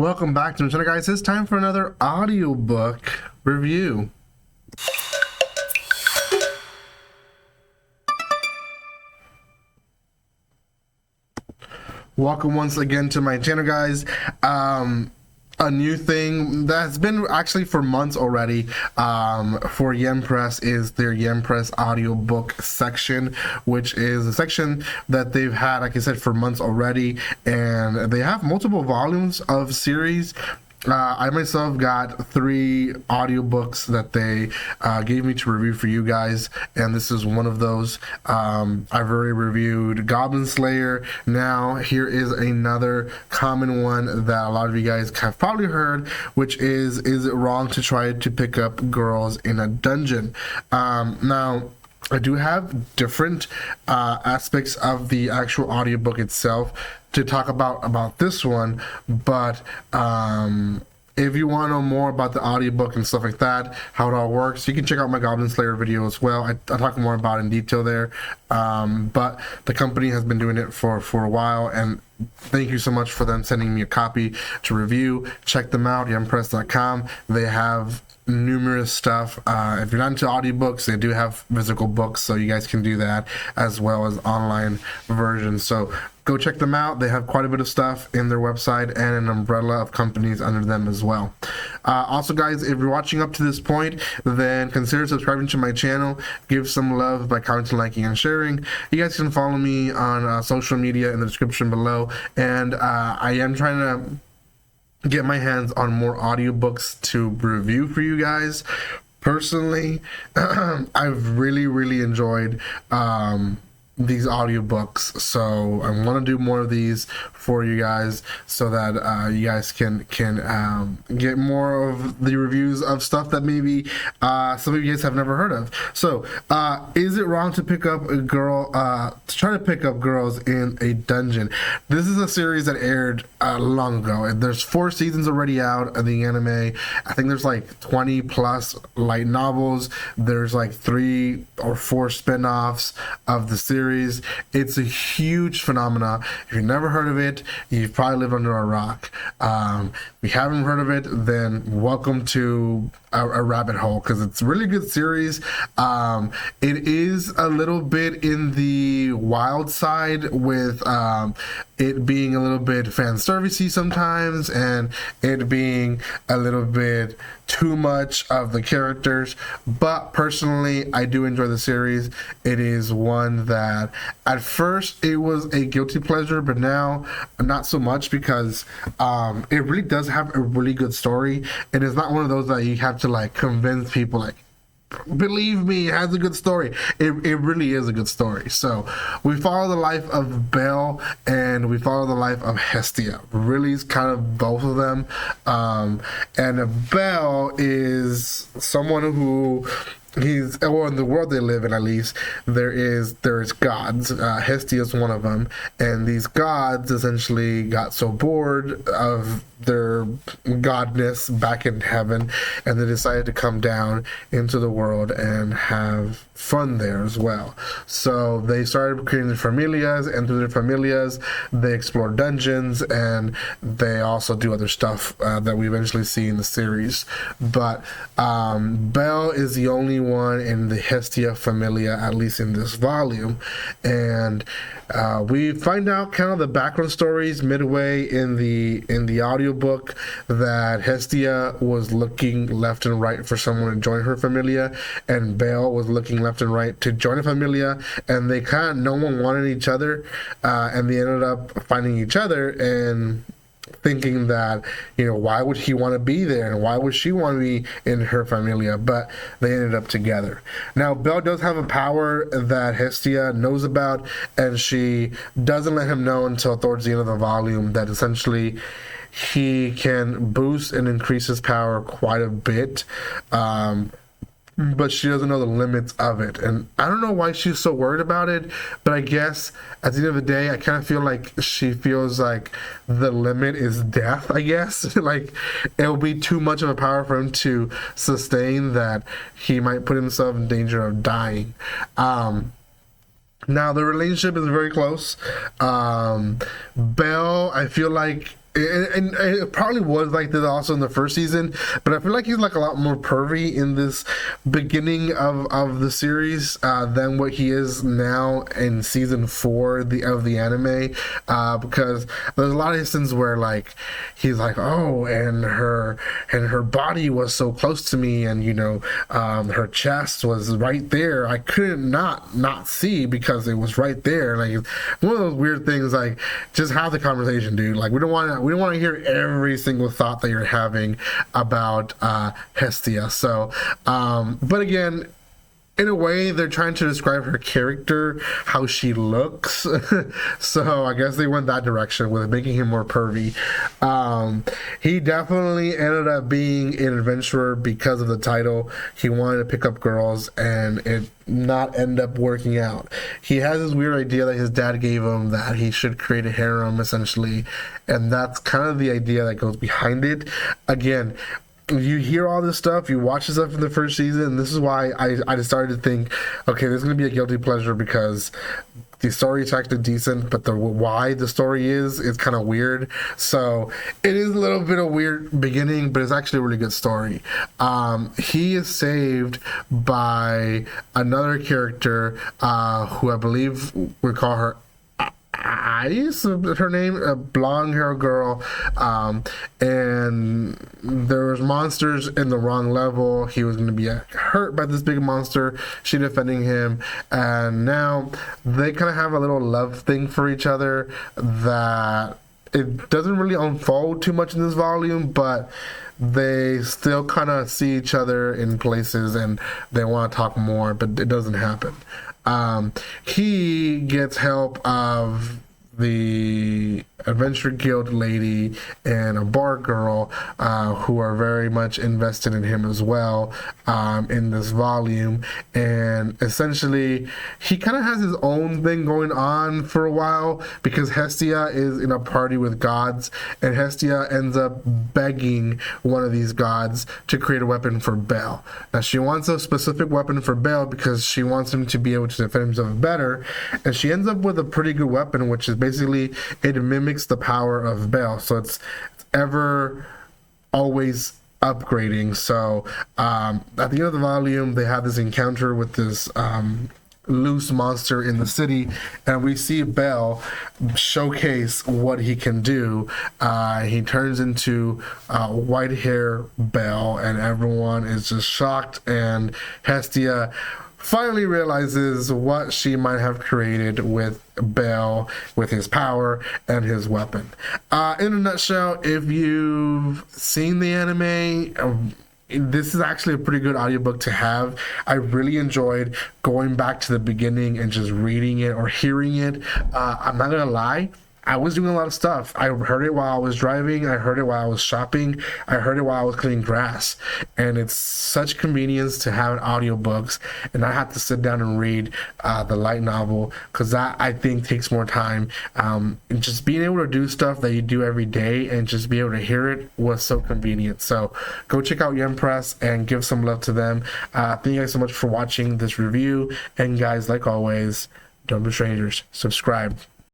Welcome back to the channel, guys. It's time for another audiobook review. Welcome once again to my channel, guys. A new thing that's been actually for months already for Yen Press is their Yen Press audiobook section, which is a section that they've had, like I said, for months already, and they have multiple volumes of series. I myself got 3 audiobooks that they gave me to review for you guys, and this is one of those. I've already reviewed Goblin Slayer. Now here is another common one that a lot of you guys have probably heard, which is it wrong to try to pick up girls in a dungeon? Now I do have different aspects of the actual audiobook itself to talk about this one, but if you want to know more about the audiobook and stuff like that, how it all works, you can check out my Goblin Slayer video as well. I talk more about it in detail there, but the company has been doing it for a while, and thank you so much for them sending me a copy to review. Check them out, yenpress.com. They have numerous stuff. If you're not into audiobooks, they do have physical books, so you guys can do that, as well as online versions. So go check them out. They have quite a bit of stuff in their website and an umbrella of companies under them as well. Also, guys, if you're watching up to this point, then consider subscribing to my channel. Give some love by commenting, liking, and sharing. You guys can follow me on social media in the description below, and I am trying to get my hands on more audiobooks to review for you guys. Personally, I've really enjoyed these audiobooks, so I want to do more of these for you guys so that you guys can get more of the reviews of stuff that maybe some of you guys have never heard of. So is it wrong to pick up a girl to try to pick up girls in a dungeon? This is a series that aired long ago. There's 4 seasons already out of the anime. I think there's like 20 plus light novels. There's like 3 or 4 spin-offs of the series. It's a huge phenomena. If you've never heard of it, you've probably lived under a rock. If you haven't heard of it, then welcome to a rabbit hole, because it's a really good series. It is a little bit in the wild side with it being a little bit fan servicey sometimes, and it being a little bit too much of the characters, but personally I do enjoy the series. It is one that at first it was a guilty pleasure, but now not so much, because it really does have a really good story, and it's not one of those that you have to like convince people like, believe me, it has a good story. It really is a good story. So we follow the life of Belle and we follow the life of Hestia. Really is kind of both of them. And Belle is someone who or in the world they live in, at least, there's gods. Hestia is one of them, and these gods essentially got so bored of their godness back in heaven, and they decided to come down into the world and have fun there as well. So they started creating their familias, and through their familias they explore dungeons, and they also do other stuff that we eventually see in the series. But Belle is the only one in the Hestia familia, at least in this volume, and we find out kind of the background stories midway in the audiobook, that Hestia was looking left and right for someone to join her familia, and Belle was looking left and right to join a familia, and they kind of, no one wanted each other, and they ended up finding each other and thinking that, you know, why would he want to be there and why would she want to be in her familia, but they ended up together. Now Belle does have a power that Hestia knows about, and she doesn't let him know until towards the end of the volume that essentially he can boost and increase his power quite a bit, but she doesn't know the limits of it. And I don't know why she's so worried about it, but I guess at the end of the day, I kind of feel like she feels like the limit is death, I guess. Like it'll be too much of a power for him to sustain, that he might put himself in danger of dying. Now the relationship is very close. Belle, I feel like and it probably was like this also in the first season, but I feel like he's like a lot more pervy in this beginning of the series than what he is now in season 4 of the anime, because there's a lot of instances where like he's like, oh, and her body was so close to me, and her chest was right there. I couldn't not see because it was right there. Like, it's one of those weird things. Like, just have the conversation, dude. Like, we don't want to hear every single thought that you're having about Hestia. So, but again, in a way, they're trying to describe her character, how she looks. So I guess they went that direction with making him more pervy. He definitely ended up being an adventurer because of the title. He wanted to pick up girls, and it not end up working out. He has this weird idea that his dad gave him that he should create a harem, essentially, and that's kind of the idea that goes behind it. Again, you hear all this stuff, you watch this stuff in the first season, and this is why I just started to think, okay, this is going to be a guilty pleasure, because the story is actually decent, but the why the story is kind of weird. So it is a little bit of weird beginning, but it's actually a really good story. He is saved by another character who I believe we call her Ice, her name, a blonde hair girl, and there was monsters in the wrong level. He was going to be hurt by this big monster. She defending him, and now they kind of have a little love thing for each other that it doesn't really unfold too much in this volume, but they still kind of see each other in places and they want to talk more, but it doesn't happen. He gets help of the Adventure Guild lady and a bar girl who are very much invested in him as well in this volume. And essentially, he kind of has his own thing going on for a while, because Hestia is in a party with gods, and Hestia ends up begging one of these gods to create a weapon for Bel. Now, she wants a specific weapon for Bel because she wants him to be able to defend himself better, and she ends up with a pretty good weapon, which is basically, it mimics the power of Bel, so it's ever always upgrading. So at the end of the volume, they have this encounter with this loose monster in the city, and we see Bel showcase what he can do. He turns into white hair Bel, and everyone is just shocked, and Hestia finally realizes what she might have created with Bel, with his power and his weapon. In a nutshell, if you've seen the anime, this is actually a pretty good audiobook to have. I really enjoyed going back to the beginning and just reading it or hearing it. I'm not gonna lie, I was doing a lot of stuff. I heard it while I was driving. I heard it while I was shopping. I heard it while I was cutting grass. And it's such convenience to have audiobooks and not have to sit down and read the light novel, because that, I think, takes more time. And just being able to do stuff that you do every day and just be able to hear it was so convenient. So go check out Yen Press and give some love to them. Thank you guys so much for watching this review. And guys, like always, don't be strangers. Subscribe.